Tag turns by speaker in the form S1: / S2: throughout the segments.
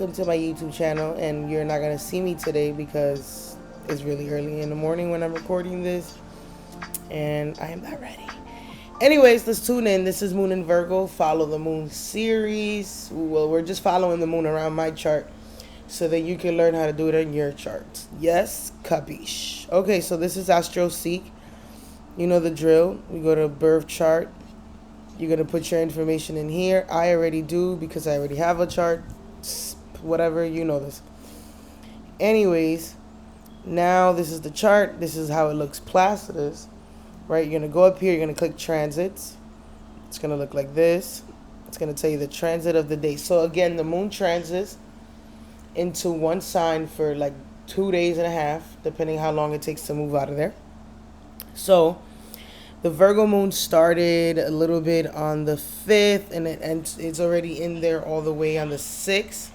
S1: welcome to my YouTube channel. And you're not going to see me today because it's really early in the morning when I'm recording this, and I am not ready. Anyways, let's tune in. This is Moon and Virgo, Follow the Moon series. Well, we're just following the moon around my chart so that you can learn how to do it in your chart. Yes, capiche. Okay, so this is Astro Seek. You know the drill. We go to birth chart. You're going to put your information in here. I already do because I already have a chart. Whatever, you know this. Anyways, now this is the chart. This is how it looks placidus. Right, you're going to go up here. You're going to click transits. It's going to look like this. It's going to tell you the transit of the day. So again, the moon transits into one sign for like 2 days and a half, depending how long it takes to move out of there. So the Virgo moon started a little bit on the 5th, and it's already in there all the way on the 6th.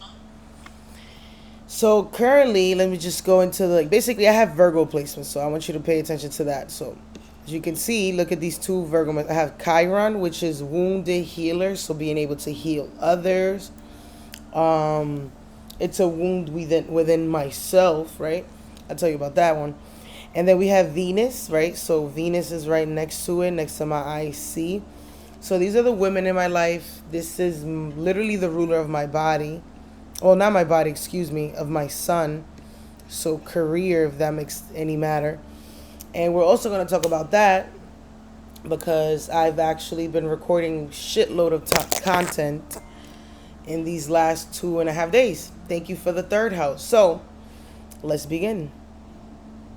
S1: So currently, let me just go into basically I have Virgo placements, so I want you to pay attention to that. So as you can see, look at these two Virgo. I have Chiron, which is wounded healer, so being able to heal others. It's a wound within myself, right? I'll tell you about that one. And then we have Venus, right? So Venus is right next to it, next to my IC. So these are the women in my life. This is literally the ruler of my body. Well, not my body, excuse me, of my sun. So career, if that makes any matter. And we're also going to talk about that because I've actually been recording shitload of content in these last 2.5 days. Thank you for the third house. So let's begin.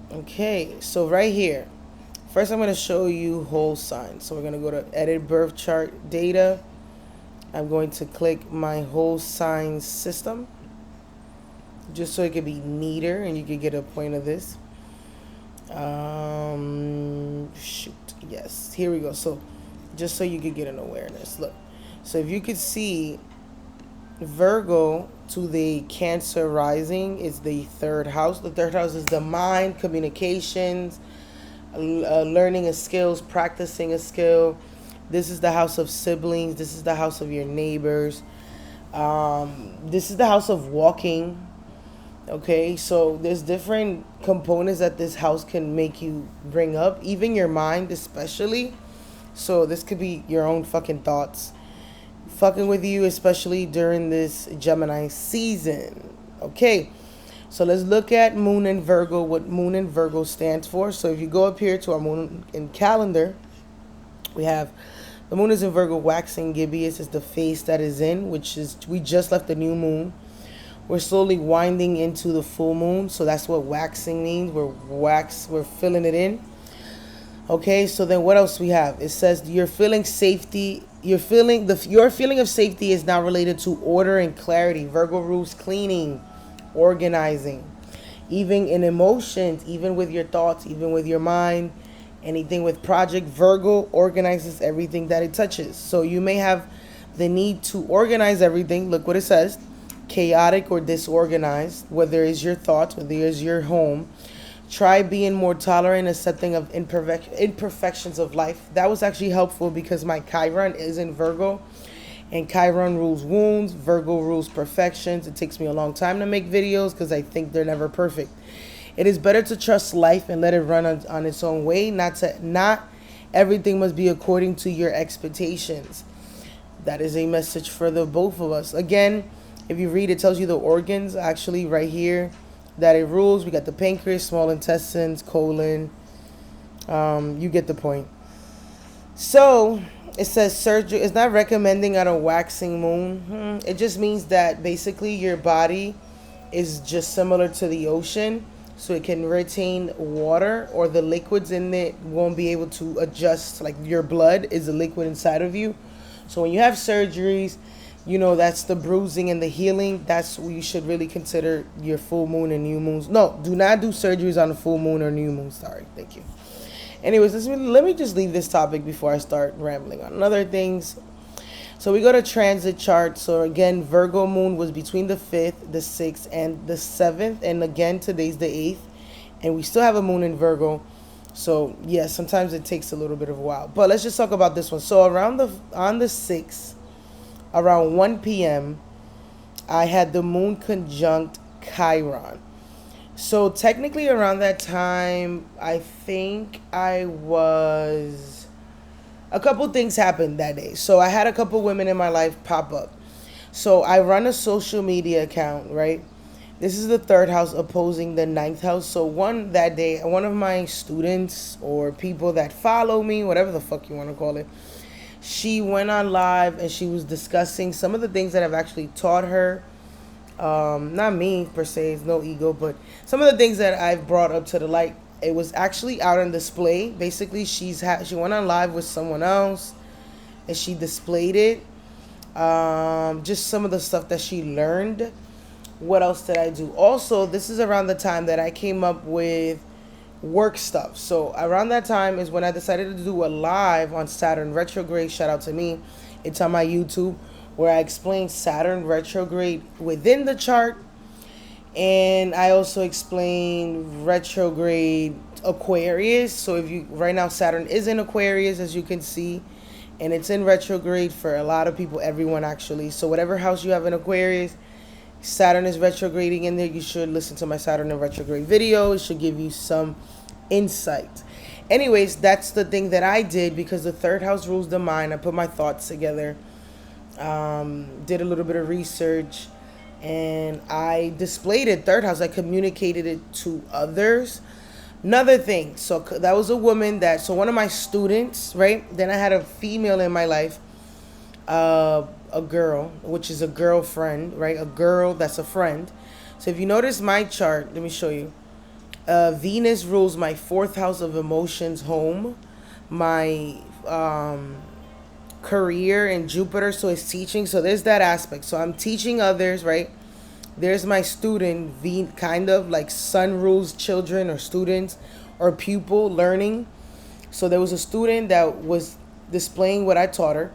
S1: Okay, so right here, first I'm going to show you whole signs. So we're going to go to edit birth chart data. I'm going to click my whole sign system just so it could be neater and you could get a point of this. Shoot, yes, here we go. So just so you could get an awareness, look. So if you could see, Virgo to the Cancer rising is the third house. The third house is the mind, communications, learning a skills, practicing a skill. This is the house of siblings. This is the house of your neighbors. This is the house of walking. Okay, so there's different components that this house can make you bring up, even your mind especially. So this could be your own fucking thoughts fucking with you, especially during this Gemini season. Okay, so let's look at Moon and Virgo, what Moon and Virgo stands for. So if you go up here to our Moon and calendar, we have the Moon is in Virgo, waxing gibbous is the phase that is in, which is we just left the new moon. We're slowly winding into the full moon, so that's what waxing means. We're filling it in. Okay, so then what else we have? It says you're feeling safety. Your feeling of safety is now related to order and clarity. Virgo rules cleaning, organizing, even in emotions, even with your thoughts, even with your mind, anything with project. Virgo organizes everything that it touches. So you may have the need to organize everything. Look what it says. Chaotic or disorganized, whether it's your thoughts, whether it's your home. Try being more tolerant, accepting of imperfections of life. That was actually helpful because my Chiron is in Virgo, and Chiron rules wounds. Virgo rules perfections. It takes me a long time to make videos because I think they're never perfect. It is better to trust life and let it run on its own way. Not everything must be according to your expectations. That is a message for the both of us. Again, if you read, it tells you the organs actually right here that it rules. We got the pancreas, small intestines, colon. You get the point. So it says surgery. It's not recommending on a waxing moon. It just means that basically your body is just similar to the ocean. So it can retain water, or the liquids in it won't be able to adjust. Like your blood is a liquid inside of you. So when you have surgeries, you know, that's the bruising and the healing. That's what you should really consider your full moon and new moons. No, do not do surgeries on a full moon or new moon. Sorry. Thank you. Anyways, let me just leave this topic before I start rambling on other things. So we go to transit chart. So again, Virgo moon was between the 5th, the 6th, and the 7th. And again, today's the 8th. And we still have a moon in Virgo. So yeah, sometimes it takes a little bit of a while. But let's just talk about this one. So on the 6th, around 1 p.m., I had the moon conjunct Chiron. So technically around that time, I think I was a couple things happened that day. So I had a couple women in my life pop up. So I run a social media account, right? This is the third house opposing the ninth house. So one that day, one of my students or people that follow me, whatever the fuck you want to call it, she went on live and she was discussing some of the things that I've actually taught her. Not me per se, it's no ego, but some of the things that I've brought up to the light. It was actually out on display. Basically, she went on live with someone else, and she displayed it. Just some of the stuff that she learned. What else did I do? Also, this is around the time that I came up with work stuff. So around that time is when I decided to do a live on Saturn retrograde. Shout out to me. It's on my YouTube where I explain Saturn retrograde within the chart, and I also explain retrograde Aquarius. So if you right now Saturn is in Aquarius, as you can see, and it's in retrograde for a lot of people, everyone actually. So whatever house you have in Aquarius, Saturn is retrograding in there. You should listen to my Saturn in retrograde video. It should give you some insight. Anyways, that's the thing that I did because the third house rules the mind. I put my thoughts together, did a little bit of research, and I displayed it. Third house, I communicated it to others. Another thing, so that was a woman that, so one of my students, right? Then I had a female in my life, a girl, which is a girlfriend, right? A girl that's a friend. So if you notice my chart, let me show you. Venus rules my fourth house of emotions home, my career, and Jupiter, so it's teaching. So there's that aspect. So I'm teaching others, right? There's my student, kind of like sun rules children or students or pupil learning. So there was a student that was displaying what I taught her.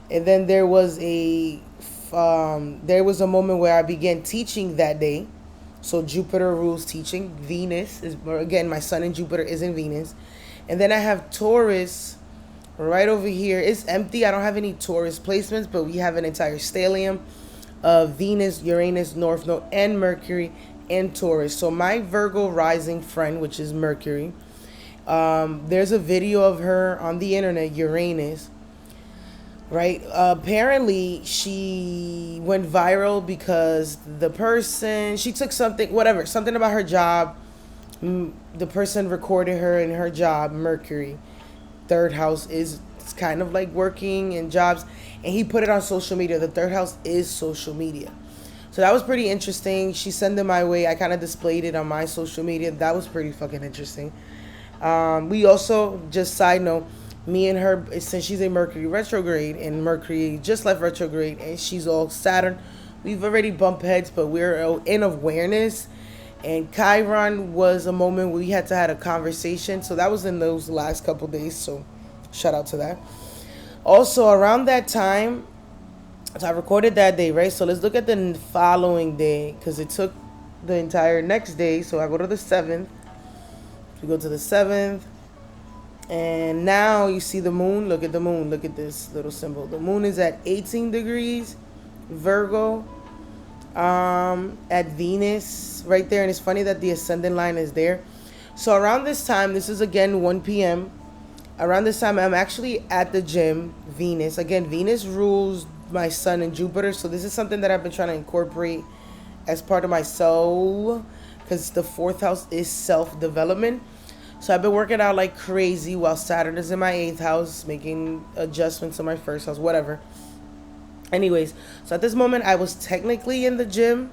S1: And then there was a moment where I began teaching that day. So Jupiter rules teaching. Venus is, again, my sun in Jupiter is in Venus. And then I have Taurus right over here. It's empty. I don't have any Taurus placements, but we have an entire stellium of Venus, Uranus, North Node, and Mercury in Taurus. So my Virgo rising friend, which is Mercury, there's a video of her on the internet, Uranus, right? Apparently she went viral because she took something, whatever, something about her job. The person recorded her in her job, Mercury. Third house is it's kind of like working and jobs, and he put it on social media. The third house is social media. So that was pretty interesting. She sent it my way. I kind of displayed it on my social media. That was pretty fucking interesting. We also, just side note, me and her, since she's a Mercury retrograde and Mercury just left retrograde and she's all Saturn, we've already bumped heads, but we're in awareness. And Chiron was a moment where we had to have a conversation. So that was in those last couple days. So shout out to that. Also, around that time, so I recorded that day, right? So let's look at the following day because it took the entire next day. So I go to the 7th. We go to the 7th. And now you see the moon. Look at the moon. Look at this little symbol. The moon is at 18 degrees Virgo at Venus right there. And it's funny that the ascendant line is there. So around this time, this is again 1 p.m. Around this time, I'm actually at the gym. Venus. Again, Venus rules my sun and Jupiter. So this is something that I've been trying to incorporate as part of my soul because the fourth house is self-development. So I've been working out like crazy while Saturn is in my 8th house, making adjustments to my first house, whatever. Anyways, so at this moment, I was technically in the gym,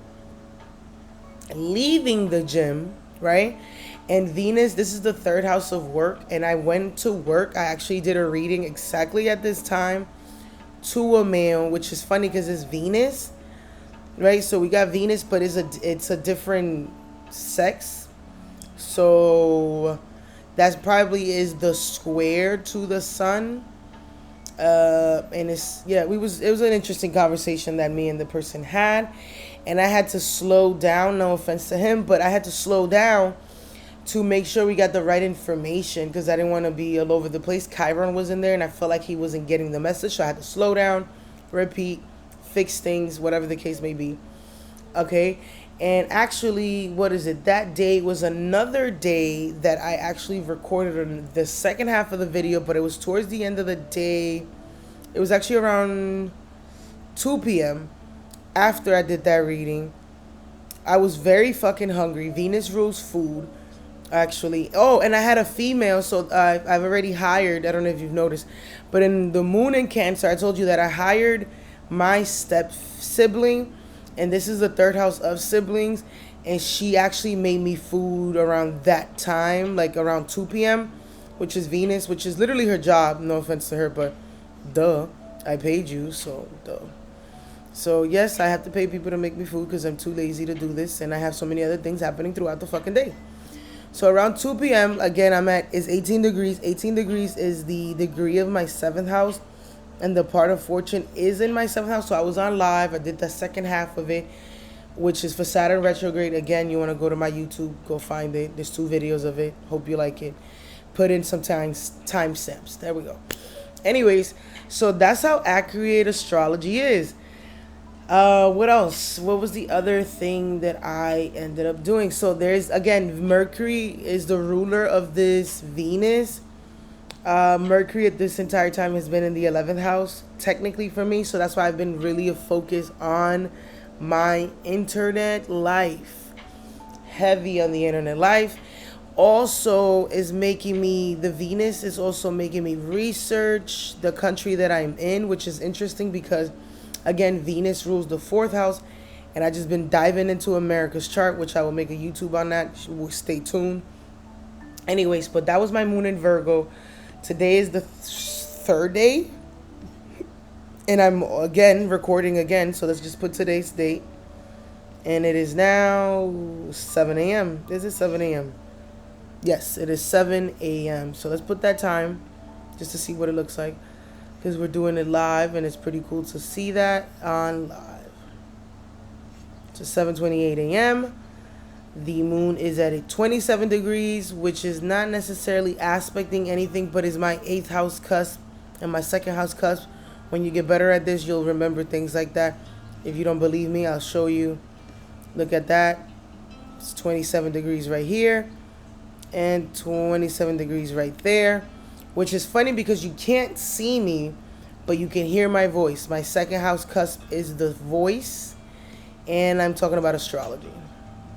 S1: leaving the gym, right? And Venus, this is the third house of work. And I went to work. I actually did a reading exactly at this time to a male, which is funny because it's Venus, right? So we got Venus, but it's a different sex. So that probably is the square to the sun. And it was an interesting conversation that me and the person had. And I had to slow down, no offense to him, but I had to slow down to make sure we got the right information because I didn't want to be all over the place. Chiron was in there and I felt like he wasn't getting the message. So I had to slow down, repeat, fix things, whatever the case may be. Okay. And actually, what is it? That day was another day that I actually recorded on the second half of the video, but it was towards the end of the day. It was actually around 2 p.m. after I did that reading. I was very fucking hungry. Venus rules food, actually. Oh, and I had a female, so I've already hired. I don't know if you've noticed, but in the moon in Cancer, I told you that I hired my step sibling, and this is the third house of siblings, and she actually made me food around that time, like around 2 p.m., which is Venus, which is literally her job. No offense to her, but duh, I paid you, so duh. So yes, I have to pay people to make me food because I'm too lazy to do this, and I have so many other things happening throughout the fucking day. So around 2 p.m. again, I'm at is 18 degrees. 18 degrees is the degree of my seventh house, and the part of fortune is in my seventh house. So I was on live. I did the second half of it, which is for Saturn retrograde. Again, you want to go to my YouTube, go find it. There's 2 videos of it. Hope you like it. Put in some time stamps. There we go. Anyways, so that's how accurate astrology is. What else? What was the other thing that I ended up doing? So there's again, Mercury is the ruler of this Venus. Mercury at this entire time has been in the 11th house, technically for me. So that's why I've been really focused on my internet life. Heavy on the internet life. Also is making me, the Venus is also making me research the country that I'm in, which is interesting because again, Venus rules the fourth house, and I just been diving into America's chart, which I will make a YouTube on that. Stay tuned. Anyways, but that was my moon in Virgo. Today is the third day, and I'm again recording again. So let's just put today's date, and it is now 7 a.m. Is it 7 a.m.? Yes, it is 7 a.m. So let's put that time just to see what it looks like, because we're doing it live and it's pretty cool to see that on live. So 7:28 a.m. The moon is at 27 degrees, which is not necessarily aspecting anything, but is my 8th house cusp and my 2nd house cusp. When you get better at this, you'll remember things like that. If you don't believe me, I'll show you. Look at that. It's 27 degrees right here and 27 degrees right there. Which is funny because you can't see me, but you can hear my voice. My 2nd house cusp is the voice, and I'm talking about astrology.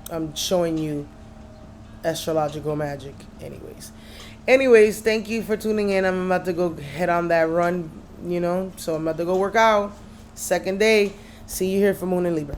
S1: I'm showing you astrological magic. Anyways, thank you for tuning in. I'm about to go head on that run, so I'm about to go work out. Second day. See you here for Moon and Libra.